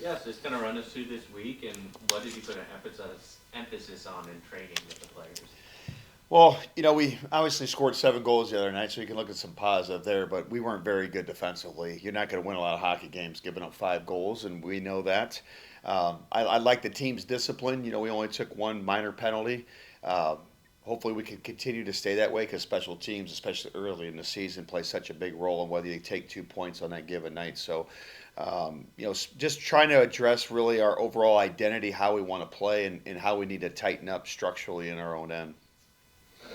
Yeah, so just kind of run us through this week, and what did you put an emphasis on in training with the players? Well, we obviously scored 7 goals the other night, so you can look at some positive there, but we weren't very good defensively. You're not going to win a lot of hockey games giving up 5 goals, and we know that. I like the team's discipline. We only took one minor penalty. Um, Hopefully, we can continue to stay that way because special teams, especially early in the season, play such a big role in whether you take 2 points on that given night. So, just trying to address really our overall identity, how we want to play, and how we need to tighten up structurally in our own end.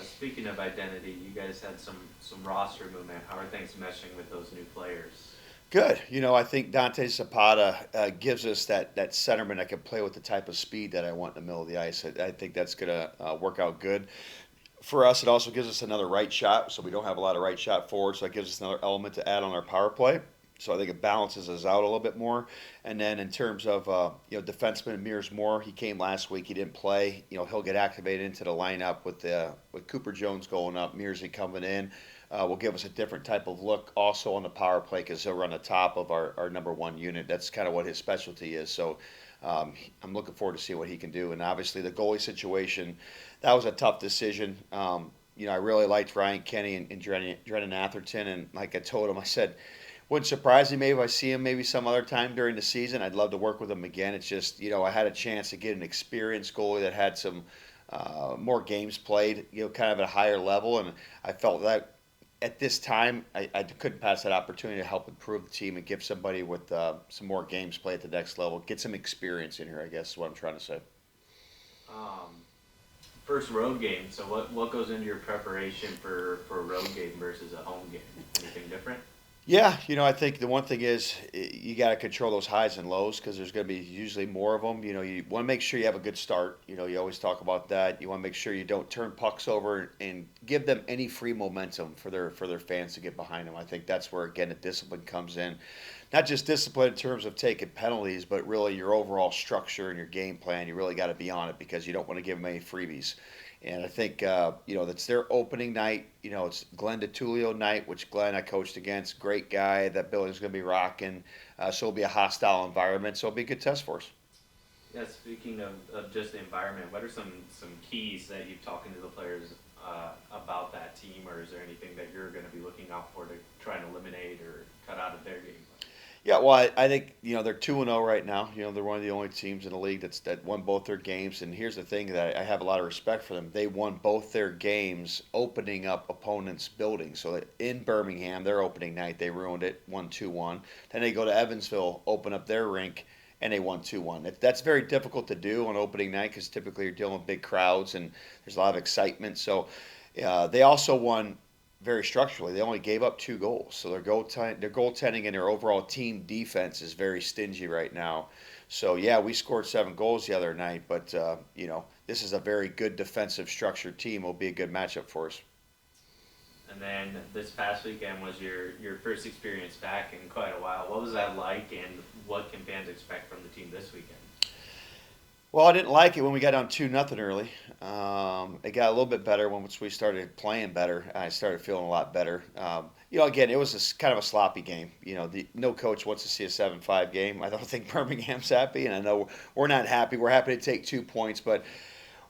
Speaking of identity, you guys had some roster movement. How are things meshing with those new players? Good. I think Dante Zapata gives us that centerman that can play with the type of speed that I want in the middle of the ice. I think that's going to work out good. For us, it also gives us another right shot, so we don't have a lot of right shot forwards, so that gives us another element to add on our power play. So I think it balances us out a little bit more. And then in terms of defenseman Mears Moore, he came last week. He didn't play. He'll get activated into the lineup with Cooper Jones going up, Mearsy coming in. Will give us a different type of look also on the power play because he'll run the top of our number one unit. That's kind of what his specialty is. So I'm looking forward to see what he can do. And obviously the goalie situation, that was a tough decision. I really liked Ryan Kenny and Drennan Atherton, and like I told him, I said, wouldn't surprise me maybe if I see him maybe some other time during the season. I'd love to work with him again. It's just I had a chance to get an experienced goalie that had some more games played, kind of at a higher level, and I felt that at this time I couldn't pass that opportunity to help improve the team and give somebody with some more games play at the next level, get some experience in here. I guess is what I'm trying to say. Um, First road game. So what goes into your preparation for a road game versus a home game? Anything different? Yeah, I think the one thing is you got to control those highs and lows because there's going to be usually more of them. You want to make sure you have a good start. You always talk about that. You want to make sure you don't turn pucks over and give them any free momentum for their fans to get behind them. I think that's where again the discipline comes in. Not just discipline in terms of taking penalties, but really your overall structure and your game plan. You really got to be on it because you don't want to give them any freebies. And I think that's their opening night. It's Glenn DeTulio night, which Glenn I coached against. Great guy. That building's going to be rocking. So it'll be a hostile environment. So it'll be a good test for us. Yeah, speaking of just the environment, what are some keys that you've talking to the players about that team, or is there anything that you're going to be looking out for to try and eliminate or cut out of their game? Yeah, well, I think they're 2-0 right now. They're one of the only teams in the league that won both their games. And here's the thing that I have a lot of respect for them. They won both their games opening up opponents' buildings. So in Birmingham, their opening night, they ruined it, won 2-1. Then they go to Evansville, open up their rink, and they won 2-1. That's very difficult to do on opening night because typically you're dealing with big crowds and there's a lot of excitement. So they also won very structurally. They only gave up 2 goals, so their goaltending and their overall team defense is very stingy right now. So yeah, we scored 7 goals the other night, but this is a very good defensive structured team. Will be a good matchup for us. And then this past weekend was your first experience back in quite a while. What was that like, and what can fans expect from the team this weekend? Well, I didn't like it when we got down 2-0 early. It got a little bit better once we started playing better. I started feeling a lot better. Again, it was kind of a sloppy game. No coach wants to see a 7-5 game. I don't think Birmingham's happy, and I know we're not happy. We're happy to take 2 points, but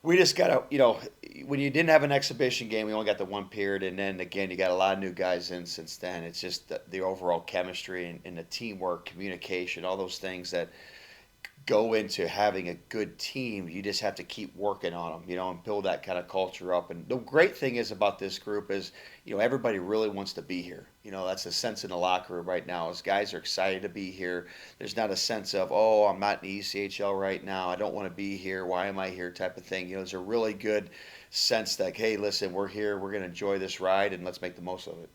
we just got to, when you didn't have an exhibition game, we only got the one period, and then again, you got a lot of new guys in since then. It's just the overall chemistry and the teamwork, communication, all those things that go into having a good team. You just have to keep working on them, and build that kind of culture up. And the great thing is about this group is, everybody really wants to be here. That's a sense in the locker room right now. As guys are excited to be here. There's not a sense of, oh, I'm not in the ECHL right now. I don't want to be here. Why am I here? Type of thing. There's a really good sense that, hey, listen, we're here. We're going to enjoy this ride, and let's make the most of it.